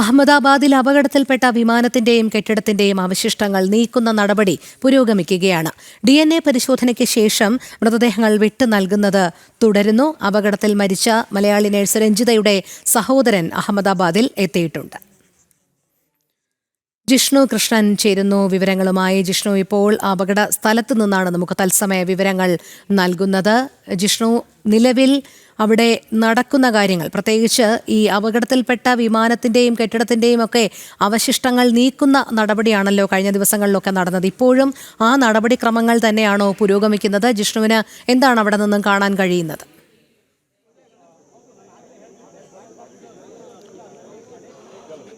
അഹമ്മദാബാദിൽ അപകടത്തിൽപ്പെട്ട വിമാനത്തിന്റെയും കെട്ടിടത്തിന്റെയും അവശിഷ്ടങ്ങൾ നീക്കുന്ന നടപടി പുരോഗമിക്കുകയാണ്. DNA പരിശോധനയ്ക്ക് ശേഷം മൃതദേഹങ്ങൾ വിട്ടു നൽകുന്നത് തുടരുന്നു. അപകടത്തിൽ മരിച്ച മലയാളി നഴ്സ് രഞ്ജിതയുടെ സഹോദരൻ അഹമ്മദാബാദിൽ എത്തിയിട്ടുണ്ട്. ജിഷ്ണു കൃഷ്ണൻ ചേരുന്നു വിവരങ്ങളുമായി. ജിഷ്ണു, ഇപ്പോൾ അപകട സ്ഥലത്ത് നിന്നാണ് നമുക്ക് തത്സമയ വിവരങ്ങൾ നൽകുന്നത്. ജിഷ്ണു, നിലവിൽ അവിടെ നടക്കുന്ന കാര്യങ്ങൾ, പ്രത്യേകിച്ച് ഈ അപകടത്തിൽപ്പെട്ട വിമാനത്തിന്റെയും കെട്ടിടത്തിന്റെയും ഒക്കെ അവശിഷ്ടങ്ങൾ നീക്കുന്ന നടപടിയാണല്ലോ കഴിഞ്ഞ ദിവസങ്ങളിലൊക്കെ നടന്നത്. ഇപ്പോഴും ആ നടപടിക്രമങ്ങൾ തന്നെയാണോ പുരോഗമിക്കുന്നത്? ജിഷ്ണുവിന് എന്താണ് അവിടെ നിന്നും കാണാൻ കഴിയുന്നത്?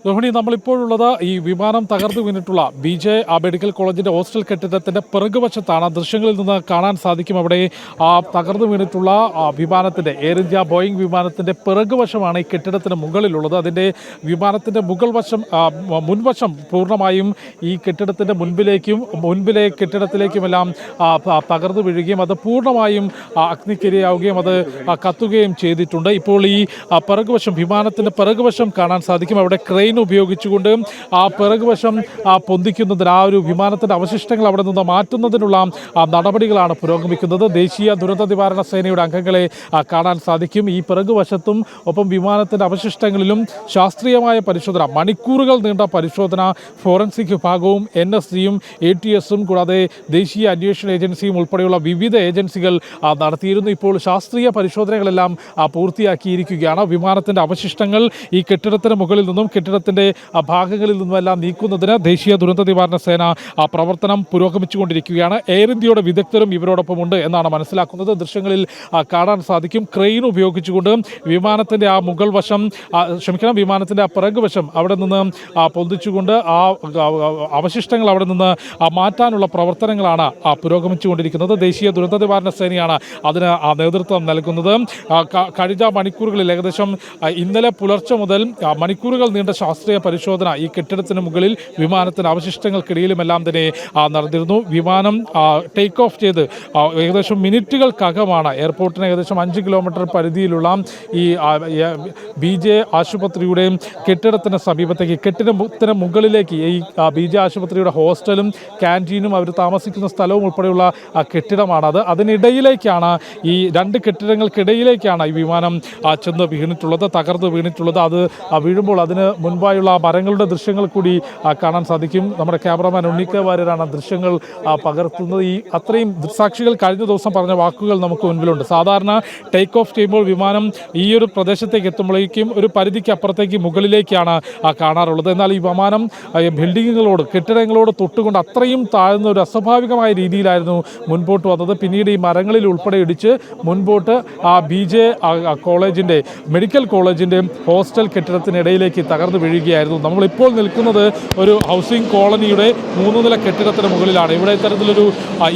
രോഹിണി, നമ്മളിപ്പോഴുള്ളത് ഈ വിമാനം തകർന്നു വീണിട്ടുള്ള BJ മെഡിക്കൽ കോളേജിന്റെ ഹോസ്റ്റൽ കെട്ടിടത്തിന്റെ പിറകുവശത്താണ്. ദൃശ്യങ്ങളിൽ നിന്ന് കാണാൻ സാധിക്കും അവിടെ തകർന്നു വീണിട്ടുള്ള വിമാനത്തിന്റെ എയർ ഇന്ത്യ ബോയിങ് വിമാനത്തിന്റെ പിറകുവശമാണ് ഈ കെട്ടിടത്തിന് മുകളിലുള്ളത്. അതിന്റെ വിമാനത്തിന്റെ മുൻവശം പൂർണ്ണമായും ഈ കെട്ടിടത്തിന്റെ മുൻപിലെ കെട്ടിടത്തിലേക്കുമെല്ലാം തകർന്നു വീഴുകയും അത് പൂർണ്ണമായും അഗ്നിക്കിരയാവുകയും അത് കത്തുകയും ചെയ്തിട്ടുണ്ട്. ഇപ്പോൾ ഈ വിമാനത്തിന്റെ പിറകുവശം കാണാൻ സാധിക്കും. അവിടെ ക്രെയിൻ ഉപയോഗിച്ചുകൊണ്ട് ആ പിറകുവശം പൊന്തിക്കുന്നതിന്, ആ ഒരു വിമാനത്തിന്റെ അവശിഷ്ടങ്ങൾ അവിടെ നിന്ന് മാറ്റുന്നതിനുള്ള നടപടികളാണ് പുരോഗമിക്കുന്നത്. ദേശീയ ദുരന്ത നിവാരണ സേനയുടെ അംഗങ്ങളെ കാണാൻ സാധിക്കും. ഈ പിറകുവശത്തും ഒപ്പം വിമാനത്തിന്റെ അവശിഷ്ടങ്ങളിലും ശാസ്ത്രീയമായ പരിശോധന, മണിക്കൂറുകൾ നീണ്ട പരിശോധന ഫോറൻസിക് വിഭാഗവും NSGയും ATSഉം കൂടാതെ ദേശീയ അന്വേഷണ ഏജൻസിയും ഉൾപ്പെടെയുള്ള വിവിധ ഏജൻസികൾ നടത്തിയിരുന്നു. ഇപ്പോൾ ശാസ്ത്രീയ പരിശോധനകളെല്ലാം പൂർത്തിയാക്കിയിരിക്കുകയാണ്. വിമാനത്തിന്റെ അവശിഷ്ടങ്ങൾ ഈ കെട്ടിടത്തിന് മുകളിൽ നിന്നും കെട്ടിടത്തിന്റെ ഭാഗങ്ങളിൽ നിന്നുമെല്ലാം നീക്കുന്നതിന് ദേശീയ ദുരന്ത നിവാരണ സേന പ്രവർത്തനം പുരോഗമിച്ചുകൊണ്ടിരിക്കുകയാണ്. എയർ ഇന്ത്യയുടെ വിദഗ്ധരും ഇവരോടൊപ്പം ഉണ്ട് എന്നാണ് മനസ്സിലാക്കുന്നത്. ദൃശ്യങ്ങളിൽ കാണാൻ സാധിക്കും. ക്രെയിൻ ഉപയോഗിച്ചുകൊണ്ട് വിമാനത്തിന്റെ വിമാനത്തിന്റെ പിറകുവശം അവിടെ നിന്ന് പൊന്തിച്ചുകൊണ്ട് അവശിഷ്ടങ്ങൾ അവിടെ നിന്ന് മാറ്റാനുള്ള പ്രവർത്തനങ്ങളാണ് പുരോഗമിച്ചുകൊണ്ടിരിക്കുന്നത്. ദേശീയ ദുരന്ത നിവാരണ സേനയാണ് അതിന് നേതൃത്വം നൽകുന്നത്. കഴിഞ്ഞ മണിക്കൂറുകളിൽ ഏകദേശം ഇന്നലെ പുലർച്ചെ മുതൽ മണിക്കൂറുകൾ നീണ്ട ശാസ്ത്രീയ പരിശോധന ഈ കെട്ടിടത്തിന് മുകളിൽ വിമാനത്തിന്റെ അവശിഷ്ടങ്ങൾക്കിടയിലുമെല്ലാം തന്നെ നടന്നിരുന്നു. വിമാനം ടേക്ക് ഓഫ് ചെയ്ത് ഏകദേശം മിനിറ്റുകൾക്കകമാണ് എയർപോർട്ടിന് ഏകദേശം 5 കിലോമീറ്റർ പരിധിയിലുള്ള ഈ BJ ആശുപത്രിയുടെ കെട്ടിടത്തിന് സമീപത്തേക്ക്, കെട്ടിടത്തിന് മുകളിലേക്ക് ഈ BJ ആശുപത്രിയുടെ ഹോസ്റ്റലും ക്യാൻറ്റീനും അവർ താമസിക്കുന്ന സ്ഥലവും ഉൾപ്പെടെയുള്ള കെട്ടിടമാണത്. അതിനിടയിലേക്കാണ്, ഈ രണ്ട് കെട്ടിടങ്ങൾക്കിടയിലേക്കാണ് ഈ വിമാനം ചെന്ന് വീണിട്ടുള്ളത്, തകർന്ന് വീണിട്ടുള്ളത്. അത് വീഴുമ്പോൾ അതിന് മുൻപായുള്ള മരങ്ങളുടെ ദൃശ്യങ്ങൾ കൂടി കാണാൻ സാധിക്കും. നമ്മുടെ ക്യാമറമാൻ ഉണ്ണിക്ക വാര്യരാണ് ദൃശ്യങ്ങൾ പകർത്തുന്നത്. ഈ അത്രയും ദൃക്സാക്ഷികൾ കഴിഞ്ഞ ദിവസം പറഞ്ഞ വാക്കുകൾ നമുക്ക് മുൻപിലുണ്ട്. സാധാരണ ടേക്ക് ഓഫ് ചെയ്യുമ്പോൾ വിമാനം ഈ ഒരു പ്രദേശത്തേക്ക് എത്തുമ്പോഴേക്കും ഒരു പരിധിക്ക് അപ്പുറത്തേക്ക് മുകളിലേക്കാണ് കാണാറുള്ളത്. എന്നാൽ ഈ വിമാനം കെട്ടിടങ്ങളോട് തൊട്ടുകൊണ്ട് അത്രയും താഴ്ന്ന ഒരു അസ്വാഭാവികമായ രീതിയിലായിരുന്നു മുൻപോട്ട് വന്നത്. പിന്നീട് ഈ മരങ്ങളിൽ ഉൾപ്പെടെ ഇടിച്ച് മുൻപോട്ട് BJ കോളേജിന്റെ മെഡിക്കൽ കോളേജിന്റെ ഹോസ്റ്റൽ കെട്ടിടത്തിനിടയിലേക്ക് തകർന്നു വീഴുകയായിരുന്നു. നമ്മളിപ്പോൾ നിൽക്കുന്നത് ഒരു ഹൗസിംഗ് കോളനിയുടെ 3 നില കെട്ടിടത്തിന് മുകളിലാണ്. ഇവിടെ ഇത്തരത്തിലൊരു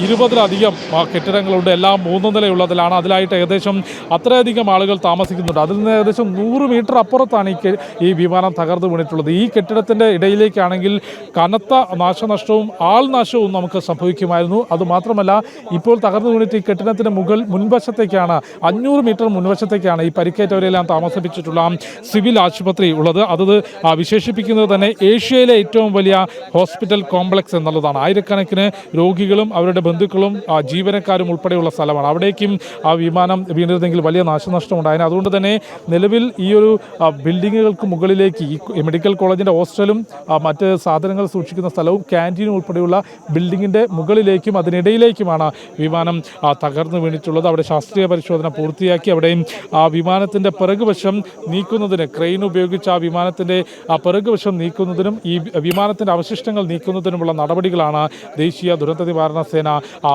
20-ലധികം കെട്ടിടങ്ങളുണ്ട്. എല്ലാം 3 നിലയുള്ളതിലാണ്. അതിലായിട്ട് ഏകദേശം അത്രയധികം ആളുകൾ താമസിക്കുന്നുണ്ട്. അതിൽ നിന്ന് ഏകദേശം 100 മീറ്റർ അപ്പുറത്താണ് ഈ വിമാനം തകർന്നു വീണിട്ടുള്ളത്. ഈ കെട്ടിടത്തിൻ്റെ ഇടയിലേക്കാണെങ്കിൽ കനത്ത നാശനഷ്ടവും ആൾനാശവും നമുക്ക് സംഭവിക്കുമായിരുന്നു. അതുമാത്രമല്ല, ഇപ്പോൾ തകർന്നു വീണിട്ട് ഈ കെട്ടിടത്തിൻ്റെ മുൻവശത്തേക്കാണ്, 500 മീറ്റർ മുൻവശത്തേക്കാണ് ഈ പരിക്കേറ്റവരെല്ലാം താമസിപ്പിച്ചിട്ടുള്ള സിവിൽ ആശുപത്രി ഉള്ളത്. അത് വിശേഷിപ്പിക്കുന്നത് തന്നെ ഏഷ്യയിലെ ഏറ്റവും വലിയ ഹോസ്പിറ്റൽ കോംപ്ലക്സ് എന്നുള്ളതാണ്. ആയിരക്കണക്കിന് രോഗികളും അവരുടെ ബന്ധുക്കളും ജീവനക്കാരും ഉൾപ്പെടെയുള്ള സ്ഥലമാണ്. അവിടേക്കും ആ വിമാനം വീണിരുന്നെങ്കിൽ വലിയ നാശനഷ്ടം ഉണ്ടായിരുന്നു. അതുകൊണ്ട് തന്നെ നിലവിൽ ഈ ഒരു ബിൽഡിങ്ങുകൾക്ക് മുകളിലേക്ക് ഈ മെഡിക്കൽ കോളേജിൻ്റെ ഹോസ്റ്റലും മറ്റ് സാധനങ്ങൾ സൂക്ഷിക്കുന്ന സ്ഥലവും ക്യാൻറ്റീനും ഉൾപ്പെടെയുള്ള ബിൽഡിങ്ങിൻ്റെ മുകളിലേക്കും അതിനിടയിലേക്കുമാണ് വിമാനം തകർന്നു വീണിട്ടുള്ളത്. അവിടെ ശാസ്ത്രീയ പരിശോധന പൂർത്തിയാക്കി അവിടെയും ആ വിമാനത്തിൻ്റെ പിറകുവശം നീക്കുന്നതിന്, ക്രെയിൻ ഉപയോഗിച്ച് ആ വിമാനത്തിൻ്റെ പിറകുവശം നീക്കുന്നതിനും ഈ വിമാനത്തിൻ്റെ അവശിഷ്ടങ്ങൾ നീക്കുന്നതിനുമുള്ള നടപടികളാണ് ദേശീയ ദുരന്ത നിവാരണ സേന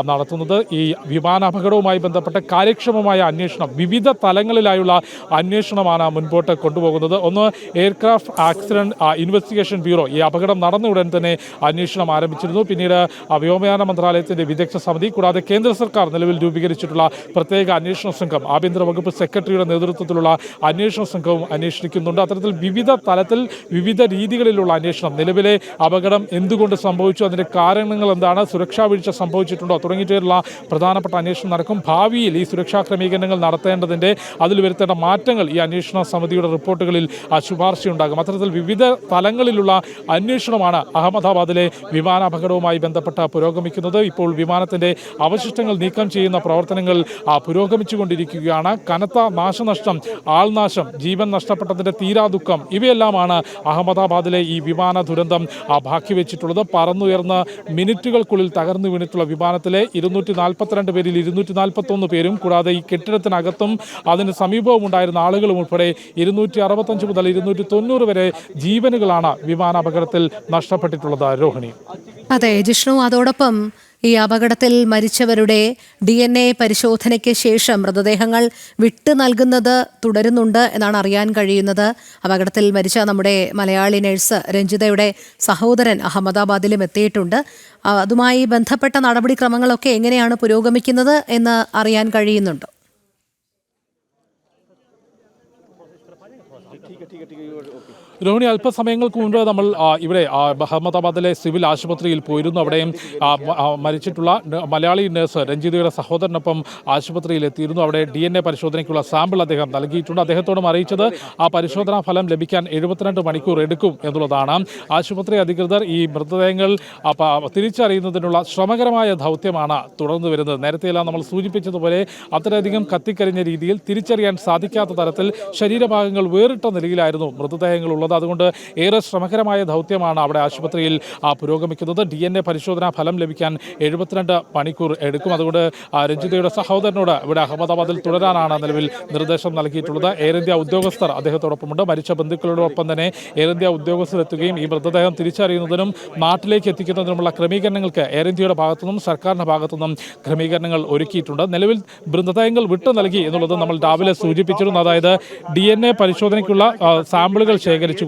നടത്തുന്നത്. ഈ വിമാനാപകടവുമായി ബന്ധപ്പെട്ട കാര്യക്ഷമമായ അന്വേഷണം, വിവിധ തലങ്ങളിലായുള്ള അന്വേഷണമാണ് മുൻപോട്ട് കൊണ്ടുപോകുന്നത്. ഒന്ന്, എയർക്രാഫ്റ്റ് ആക്സിഡന്റ് ഇൻവെസ്റ്റിഗേഷൻ ബ്യൂറോ ഈ അപകടം നടന്ന ഉടൻ തന്നെ അന്വേഷണം ആരംഭിച്ചിരുന്നു. പിന്നീട് വ്യോമയാന മന്ത്രാലയത്തിൻ്റെ വിദഗ്ധ സമിതി, കൂടാതെ കേന്ദ്ര സർക്കാർ നിലവിൽ രൂപീകരിച്ചിട്ടുള്ള പ്രത്യേക അന്വേഷണ സംഘം, ആഭ്യന്തര വകുപ്പ് സെക്രട്ടറിയുടെ നേതൃത്വത്തിലുള്ള അന്വേഷണ സംഘവും അന്വേഷിക്കുന്നുണ്ട്. അത്തരത്തിൽ വിവിധ തലത്തിൽ വിവിധ രീതികളിലുള്ള അന്വേഷണം, നിലവിലെ അപകടം എന്തുകൊണ്ട് സംഭവിച്ചു, അതിൻ്റെ കാരണങ്ങൾ എന്താണ്, സുരക്ഷാ വീഴ്ച സംഭവിച്ചിട്ടുണ്ടോ തുടങ്ങിയിട്ടുള്ള പ്രധാനപ്പെട്ട അന്വേഷണം നടക്കും. ഭാവിയിൽ ഈ സുരക്ഷാ ക്രമീകരണങ്ങൾ നടത്തേണ്ടതിൻ്റെ, അതിൽ വരുത്തേണ്ട മാറ്റങ്ങൾ ഈ അന്വേഷണ സമിതിയുടെ റിപ്പോർട്ടുകളിൽ ശുപാർശയുണ്ടാകും. അത്തരത്തിൽ വിവിധ തലങ്ങളിലുള്ള അന്വേഷണമാണ് അഹമ്മദാബാദിലെ വിമാനാപകടവുമായി ബന്ധപ്പെട്ട് പുരോഗമിക്കുന്നത്. ഇപ്പോൾ വിമാനത്തിൻ്റെ അവശിഷ്ടങ്ങൾ നീക്കം ചെയ്യുന്ന പ്രവർത്തനങ്ങൾ പുരോഗമിച്ചുകൊണ്ടിരിക്കുകയാണ്. കനത്ത നാശനഷ്ടം, ആൾനാശം, ജീവൻ നഷ്ടപ്പെട്ടതിൻ്റെ തീരാദുഃഖം ഇവയെല്ലാമാണ് അഹമ്മദാബാദിലെ ഈ വിമാന ദുരന്തം ബാക്കി വെച്ചിട്ടുള്ളത്. പറന്നുയർന്ന് മിനിറ്റുകൾക്കുള്ളിൽ തകർന്നു വീണിട്ടുള്ള വിമാനത്തിലെ 242 പേരിൽ 241 പേരും, കൂടാതെ ഈ കെട്ടിടത്തിനകത്തും അതിന് സമീപവും ഉണ്ടായിരുന്ന ആളുകളും ഉൾപ്പെടെ 265 മുതൽ 290 വരെ ജീവനുകളാണ് വിമാനാപകടത്തിൽ നഷ്ടപ്പെട്ടിട്ടുള്ളത്. രോഹിണി. അതെ ജിഷ്ണു, അതോടൊപ്പം ഈ അപകടത്തിൽ മരിച്ചവരുടെ DNA പരിശോധനയ്ക്ക് ശേഷം മൃതദേഹങ്ങൾ വിട്ടു നൽകുന്നത് തുടരുന്നുണ്ട് എന്നാണ് അറിയാൻ കഴിയുന്നത്. അപകടത്തിൽ മരിച്ച നമ്മുടെ മലയാളി നഴ്സ് രഞ്ജിതയുടെ സഹോദരൻ അഹമ്മദാബാദിലും എത്തിയിട്ടുണ്ട്. അതുമായി ബന്ധപ്പെട്ട നടപടിക്രമങ്ങളൊക്കെ എങ്ങനെയാണ് പുരോഗമിക്കുന്നത് എന്ന് അറിയാൻ കഴിയുന്നുണ്ടോ? രോഹിണി, അല്പസമയങ്ങൾക്ക് മുൻപ് നമ്മൾ ഇവിടെ അഹമ്മദാബാദിലെ സിവിൽ ആശുപത്രിയിൽ പോയിരുന്നു. അവിടെയും മരിച്ചിട്ടുള്ള മലയാളി നഴ്സ് രഞ്ജിതയുടെ സഹോദരനൊപ്പം ആശുപത്രിയിൽ എത്തിയിരുന്നു. അവിടെ DNA പരിശോധനയ്ക്കുള്ള സാമ്പിൾ അദ്ദേഹം നൽകിയിട്ടുണ്ട്. അദ്ദേഹത്തോടും അറിയിച്ചത് ആ പരിശോധനാ ഫലം ലഭിക്കാൻ 72 മണിക്കൂർ എടുക്കും എന്നുള്ളതാണ്. ആശുപത്രി അധികൃതർ ഈ മൃതദേഹങ്ങൾ തിരിച്ചറിയുന്നതിനുള്ള ശ്രമകരമായ ദൗത്യമാണ് തുടർന്നു വരുന്നത്. നേരത്തെയെല്ലാം നമ്മൾ സൂചിപ്പിച്ചതുപോലെ അത്രയധികം കത്തിക്കരിഞ്ഞ രീതിയിൽ തിരിച്ചറിയാൻ സാധിക്കാത്ത തരത്തിൽ ശരീരഭാഗങ്ങൾ വേറിട്ട നിലയിലായിരുന്നു മൃതദേഹങ്ങൾ ഉള്ളത്. അതുകൊണ്ട് ഏറെ ശ്രമകരമായ ദൗത്യമാണ് അവിടെ ആശുപത്രിയിൽ പുരോഗമിക്കുന്നത്. DNA പരിശോധനാ ഫലം ലഭിക്കാൻ 72 മണിക്കൂർ എടുക്കും. അതുകൊണ്ട് രഞ്ജിതയുടെ സഹോദരനോട് ഇവിടെ അഹമ്മദാബാദിൽ തുടരാനാണ് നിലവിൽ നിർദ്ദേശം നൽകിയിട്ടുള്ളത്. എയർ ഇന്ത്യ ഉദ്യോഗസ്ഥർ അദ്ദേഹത്തോടൊപ്പമുണ്ട്. മരിച്ച ബന്ധുക്കളോടൊപ്പം തന്നെ എയർ ഇന്ത്യ ഉദ്യോഗസ്ഥർ എത്തുകയും ഈ മൃതദേഹം തിരിച്ചറിയുന്നതിനും നാട്ടിലേക്ക് എത്തിക്കുന്നതിനുമുള്ള ക്രമീകരണങ്ങൾക്ക് എയർ ഇന്ത്യയുടെ ഭാഗത്തുനിന്നും സർക്കാരിൻ്റെ ഭാഗത്തുനിന്നും ക്രമീകരണങ്ങൾ ഒരുക്കിയിട്ടുണ്ട്. നിലവിൽ മൃതദേഹങ്ങൾ വിട്ടു നൽകി എന്നുള്ളത് നമ്മൾ രാവിലെ സൂചിപ്പിച്ചിരുന്നു. അതായത് DNA പരിശോധനയ്ക്കുള്ള സാമ്പിളുകൾ ശേഖരിച്ചുകൊണ്ട്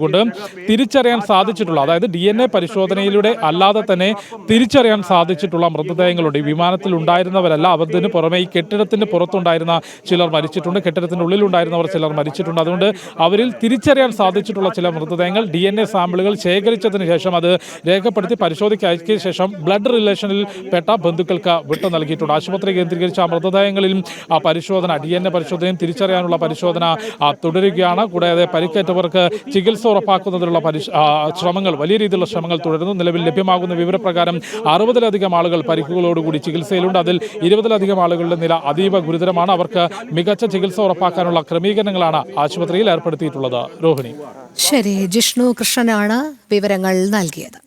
തിരിച്ചറിയാൻ സാധിച്ചിട്ടുള്ള, അതായത് DNA പരിശോധനയിലൂടെ അല്ലാതെ തന്നെ തിരിച്ചറിയാൻ സാധിച്ചിട്ടുള്ള മൃതദേഹങ്ങളുണ്ട്. ഈ വിമാനത്തിൽ ഉണ്ടായിരുന്നവരല്ല, അതിന് പുറമെ ഈ കെട്ടിടത്തിന് പുറത്തുണ്ടായിരുന്ന ചിലർ മരിച്ചിട്ടുണ്ട്, കെട്ടിടത്തിന് ഉള്ളിലുണ്ടായിരുന്നവർ ചിലർ മരിച്ചിട്ടുണ്ട്. അതുകൊണ്ട് അവരിൽ തിരിച്ചറിയാൻ സാധിച്ചിട്ടുള്ള ചില മൃതദേഹങ്ങൾ DNA സാമ്പിളുകൾ ശേഖരിച്ചതിന് ശേഷം അത് രേഖപ്പെടുത്തി പരിശോധനയ്ക്ക് അയക്കിയ ശേഷം ബ്ലഡ് റിലേഷനിൽ പെട്ട ബന്ധുക്കൾക്ക് വിട്ടു നൽകിയിട്ടുണ്ട്. ആശുപത്രി കേന്ദ്രീകരിച്ച പരിശോധനകളിലും പരിശോധന, DNA പരിശോധനയും തിരിച്ചറിയാനുള്ള പരിശോധന തുടരുകയാണ്. കൂടാതെ പരിക്കേറ്റവർക്ക് ചികിത്സ ഉറപ്പാക്കുന്നതിനുള്ള ശ്രമങ്ങൾ, വലിയ രീതിയിലുള്ള ശ്രമങ്ങൾ തുടരുന്നു. നിലവിൽ ലഭ്യമാകുന്ന വിവരപ്രകാരം 60-ലധികം ആളുകൾ പരിക്കുകളോടുകൂടി ചികിത്സയിലുണ്ട്. അതിൽ 20-ലധികം ആളുകളുടെ നില അതീവ ഗുരുതരമാണ്. അവർക്ക് മികച്ച ചികിത്സ ഉറപ്പാക്കാനുള്ള ക്രമീകരണങ്ങളാണ് ആശുപത്രിയിൽ ഏർപ്പെടുത്തിയിട്ടുള്ളത്. രോഹിണി. ശരി, ജിഷ്ണു കൃഷ്ണനാണ് വിവരങ്ങൾ നൽകിയത്.